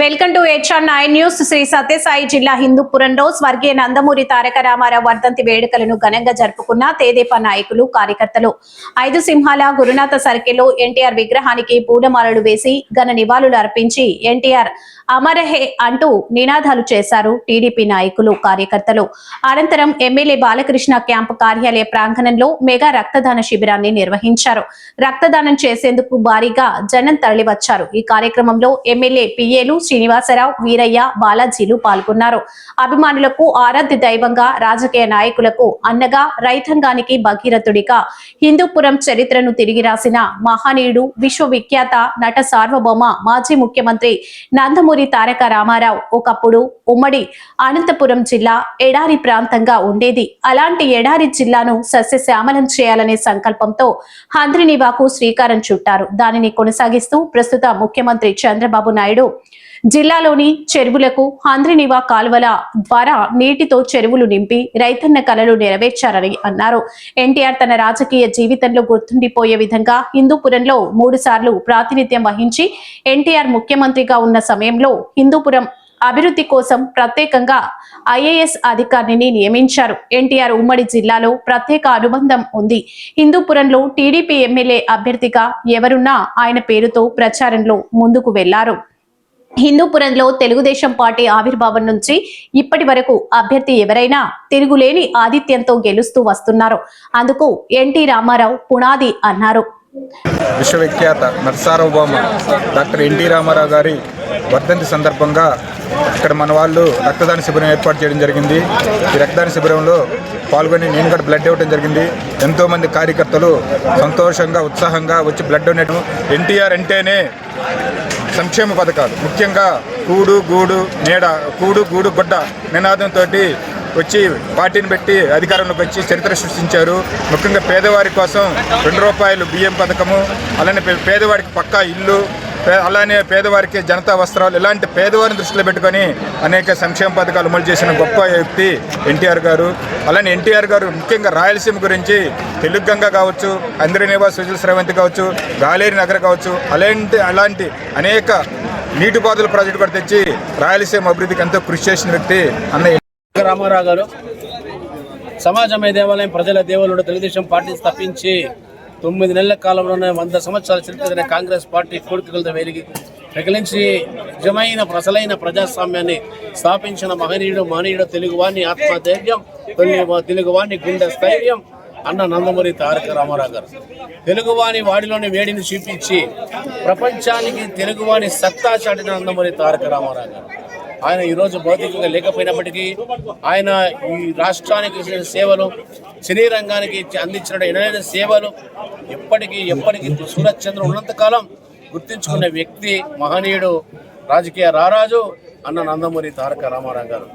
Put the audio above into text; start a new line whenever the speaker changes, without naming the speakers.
Welcome to HR9 news. Shri Satyasai జిల్లా హిందూపురంలో స్వర్గీయ నందమూరి తారక రామారావు వర్ధంతి వేడుకలను ఘనంగా జరుపుకున్న తెదేపా నాయకులు, కార్యకర్తలు. 5 సింహాల గురునాథ సర్కిల్లో ఎన్టీఆర్ విగ్రహానికి పూలమాలలు వేసి ఘన నివాళులు అర్పించి ఎన్టీఆర్ అమరహే అంటూ నినాదాలు చేశారు టీడీపీ నాయకులు, కార్యకర్తలు. అనంతరం ఎమ్మెల్యే బాలకృష్ణ క్యాంపు కార్యాలయ ప్రాంగణంలో మెగా రక్తదాన శిబిరాన్ని నిర్వహించారు. రక్తదానం చేసేందుకు భారీగా జనం తరలివచ్చారు. ఈ కార్యక్రమంలో ఎమ్మెల్యే పిఏలు శ్రీనివాసరావు, వీరయ్య, బాలాజీలు పాల్గొన్నారు. అభిమానులకు ఆరాధ్య దైవంగా, రాజకీయ నాయకులకు అన్నగా, రైతాంగానికి భగీరథుడిగా, హిందూపురం చరిత్రను తిరిగి రాసిన మహనీయుడు, విశ్వవిఖ్యాత నట సార్వభౌమ మాజీ ముఖ్యమంత్రి నందమూరి తారక రామారావు ఒకప్పుడు ఉమ్మడి అనంతపురం జిల్లా ఎడారి ప్రాంతంగా ఉండేది. అలాంటి ఎడారి జిల్లాను సస్యశ్యామలం చేయాలనే సంకల్పంతో హంద్రినీవాకు శ్రీకారం చుట్టారు. దానిని కొనసాగిస్తూ ప్రస్తుత ముఖ్యమంత్రి చంద్రబాబు నాయుడు జిల్లాలోని చెరువులకు హంద్రినీవా కాలువల ద్వారా నీటితో చెరువులు నింపి రైతన్న కలలు నెరవేర్చారని అన్నారు. ఎన్టీఆర్ తన రాజకీయ జీవితంలో గుర్తుండిపోయే విధంగా హిందూపురంలో 3 సార్లు ప్రాతినిధ్యం వహించి ఎన్టీఆర్ ముఖ్యమంత్రిగా ఉన్న సమయంలో హిందూపురం అభివృద్ధి కోసం ప్రత్యేకంగా IAS అధికారిని నియమించారు. ఎన్టీఆర్ ఉమ్మడి జిల్లాలో ప్రత్యేక అనుబంధం ఉంది. హిందూపురంలో టీడీపీ ఎమ్మెల్యే అభ్యర్థిగా ఎవరున్నా ఆయన పేరుతో ప్రచారంలో ముందుకు వెళ్లారు. హిందూపురంలో తెలుగుదేశం పార్టీ ఆవిర్భావం నుంచి ఇప్పటి వరకు అభ్యర్థి ఎవరైనా తిరుగులేని ఆధిత్యంతో గెలుస్తూ వస్తున్నారు. అందుకు ఎన్టీ రామారావు పునాది అన్నారు.
విశ్వవిఖ్యాత నరసార్వభౌమ డాక్టర్ ఎన్టీ రామారావు గారి వర్ధంతి సందర్భంగా ఇక్కడ మన వాళ్ళు రక్తదాన శిబిరం ఏర్పాటు చేయడం జరిగింది. ఈ రక్తదాన శిబిరంలో పాల్గొని నేను కూడా బ్లడ్ ఇవ్వడం జరిగింది. ఎంతోమంది కార్యకర్తలు సంతోషంగా, ఉత్సాహంగా వచ్చి బ్లడ్ డొనేట్. ఎన్టీఆర్ అంటేనే సంక్షేమ పథకాలు, ముఖ్యంగా కూడు గూడు నీడ, కూడు గూడు గుడ్డ నినాదంతో వచ్చి పార్టీని పెట్టి అధికారంలోకి వచ్చి చరిత్ర సృష్టించారు. ముఖ్యంగా పేదవారి కోసం ₹2 బియ్యం పథకము, అలానే పేదవాడికి పక్కా ఇల్లు, అలానే పేదవారికి జనతా వస్త్రాలు, ఇలాంటి పేదవారిని దృష్టిలో పెట్టుకొని అనేక సంక్షేమ పథకాలు అమలు చేసిన గొప్ప వ్యక్తి ఎన్టీఆర్ గారు. అలానే ఎన్టీఆర్ గారు ముఖ్యంగా రాయలసీమ గురించి తెలుగు గంగ కావచ్చు, హంద్రినీవా సుజల స్రవంతి కావచ్చు, గాలేరు నగర్ కావచ్చు, అలాంటి అనేక నీటిపారుదల ప్రాజెక్టు కూడా తెచ్చి రాయలసీమ అభివృద్ధికి ఎంతో కృషి చేసిన వ్యక్తి అన్న
రామారావు గారు. సమాజమే దేవాలయం, ప్రజల దేవుడు తెలుగుదేశం పార్టీని స్థాపించి 9 నెలల కాలంలోనే 100 సంవత్సరాల చరిత్ర కాంగ్రెస్ పార్టీ కోరికలతో వెలిగించి నిజమైన అసలైన ప్రజాస్వామ్యాన్ని స్థాపించిన మహనీయుడు తెలుగువాణి ఆత్మధైర్యం, తెలుగువాణి గుండె స్థైర్యం అన్న నందమూరి తారక రామారావు గారు. తెలుగువాణి వాడిలోని వేడిని చూపించి ప్రపంచానికి తెలుగువాణి సత్తా చాటిన నందమూరి తారక రామారావు గారు. ఆయన ఈరోజు భౌతికంగా లేకపోయినప్పటికీ ఆయన ఈ రాష్ట్రానికి చేసిన సేవలు, సినీ రంగానికి అందించిన ఎనలేని సేవలు ఎప్పటికీ సూరత్ చంద్ర ఉన్నంతకాలం గుర్తించుకునే వ్యక్తి, మహనీయుడు, రాజకీయ రారాజు అన్న నందమూరి తారక రామారావు గారు.